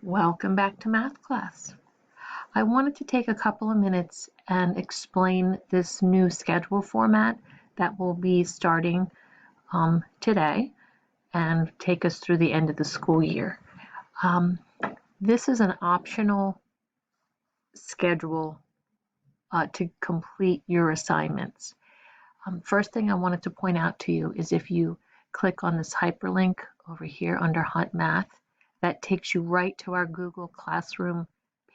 Welcome back to math class. I wanted to take a couple of minutes and explain this new schedule format that will be starting today and take us through the end of the school year. This is an optional schedule to complete your assignments. First thing I wanted to point out to you is if you click on this hyperlink over here under Hot Math, that takes you right to our Google Classroom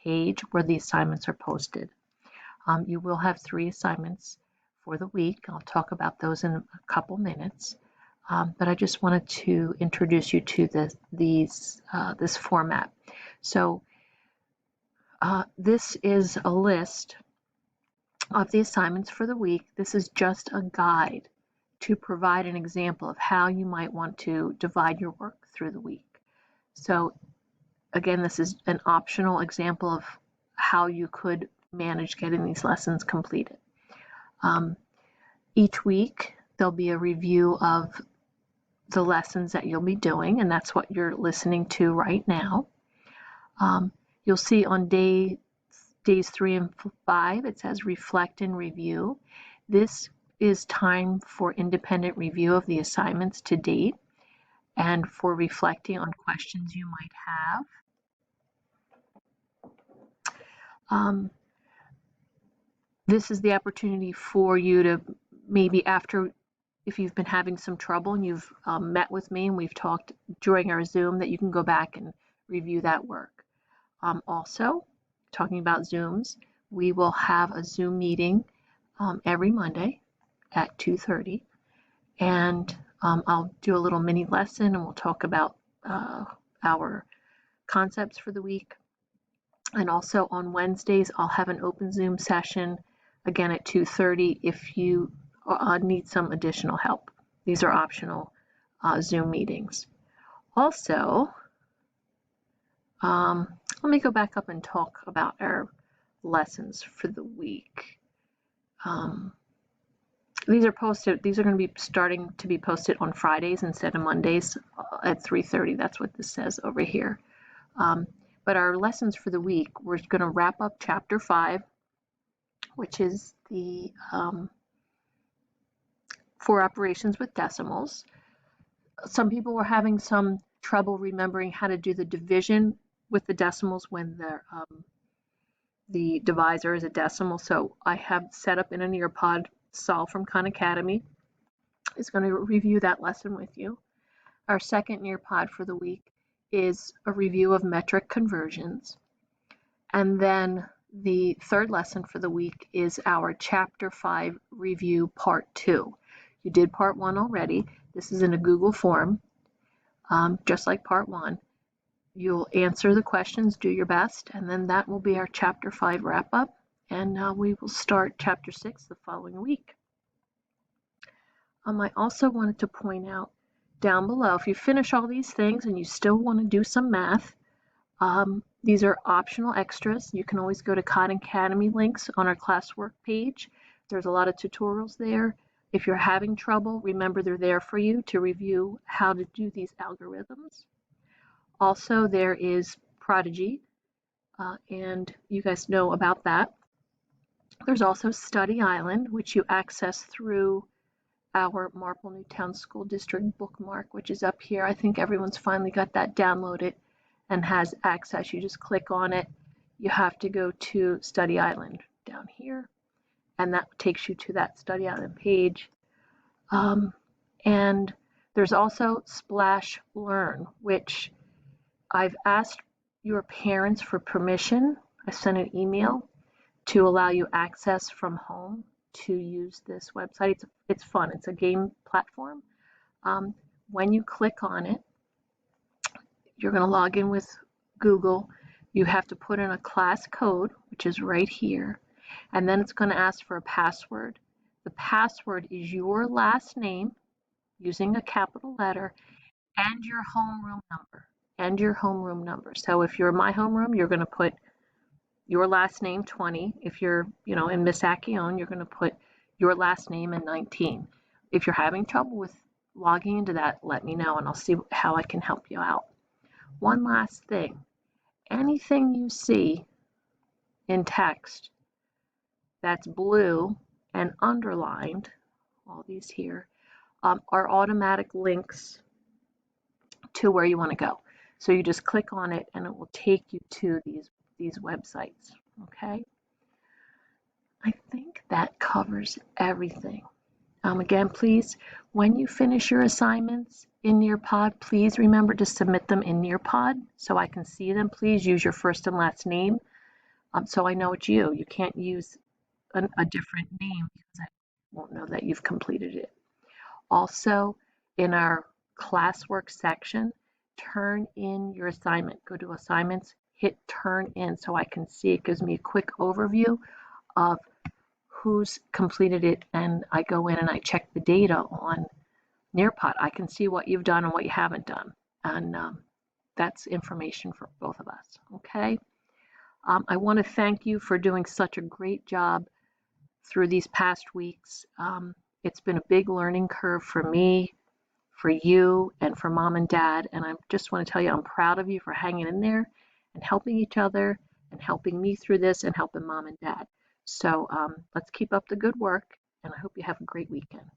page where the assignments are posted. You will have 3 assignments for the week. I'll talk about those in a couple minutes. But I just wanted to introduce you to this format. So this is a list of the assignments for the week. This is just a guide to provide an example of how you might want to divide your work through the week. So again, this is an optional example of how you could manage getting these lessons completed. Each week, there'll be a review of the lessons that you'll be doing, and that's what you're listening to right now. You'll see on days 3 and 5, it says reflect and review. This is time for independent review of the assignments to date and for reflecting on questions you might have. This is the opportunity for you to maybe after, if you've been having some trouble and you've met with me and we've talked during our Zoom, that you can go back and review that work. Also, talking about Zooms, we will have a Zoom meeting every Monday at 2:30, and I'll do a little mini lesson and we'll talk about our concepts for the week. And also on Wednesdays, I'll have an open Zoom session again at 2:30 if you need some additional help. These are optional Zoom meetings. Also, let me go back up and talk about our lessons for the week. These are posted. These are going to be starting to be posted on Fridays instead of Mondays at 3:30. That's what this says over here. But our lessons for the week, we're going to wrap up Chapter 5, which is the 4 operations with decimals. Some people were having some trouble remembering how to do the division with the decimals when the divisor is a decimal. So I have set up in a Nearpod. Saul from Khan Academy is going to review that lesson with you. Our second Nearpod for the week is a review of metric conversions. And then the third lesson for the week is our Chapter 5 review Part 2. You did Part 1 already. This is in a Google form, just like Part 1. You'll answer the questions, do your best, and then that will be our Chapter 5 wrap-up. And we will start Chapter 6 the following week. I also wanted to point out down below, if you finish all these things and you still want to do some math, these are optional extras. You can always go to Khan Academy links on our classwork page. There's a lot of tutorials there. If you're having trouble, remember they're there for you to review how to do these algorithms. Also, there is Prodigy, and you guys know about that. There's also Study Island, which you access through our Marple Newtown School District bookmark, which is up here. I think everyone's finally got that downloaded and has access. You just click on it. You have to go to Study Island down here, and that takes you to that Study Island page. And there's also Splash Learn, which I've asked your parents for permission. I sent an email to allow you access from home to use this website. It's fun. It's a game platform. When you click on it, you're going to log in with Google. You have to put in a class code, which is right here, and then it's going to ask for a password. The password is your last name using a capital letter and your homeroom number. So if you're in my homeroom, you're going to put your last name 20. If you're, in Miss Accione, you're going to put your last name and 19. If you're having trouble with logging into that, let me know and I'll see how I can help you out. One last thing. anything you see in text that's blue and underlined, all these here, are automatic links to where you want to go. So you just click on it and it will take you to these websites, okay? I think that covers everything. Again, please, when you finish your assignments in Nearpod, please remember to submit them in Nearpod so I can see them. Please use your first and last name so I know it's you. You can't use a different name because I won't know that you've completed it. Also, in our classwork section, turn in your assignment. Go to assignments, hit turn in so I can see. It gives me a quick overview of who's completed it, and I go in and I check the data on Nearpod. I can see what you've done and what you haven't done, and that's information for both of us, okay? I want to thank you for doing such a great job through these past weeks. It's been a big learning curve for me, for you, and for mom and dad, and I just want to tell you I'm proud of you for hanging in there and helping each other and helping me through this and helping mom and dad. So let's keep up the good work, and I hope you have a great weekend.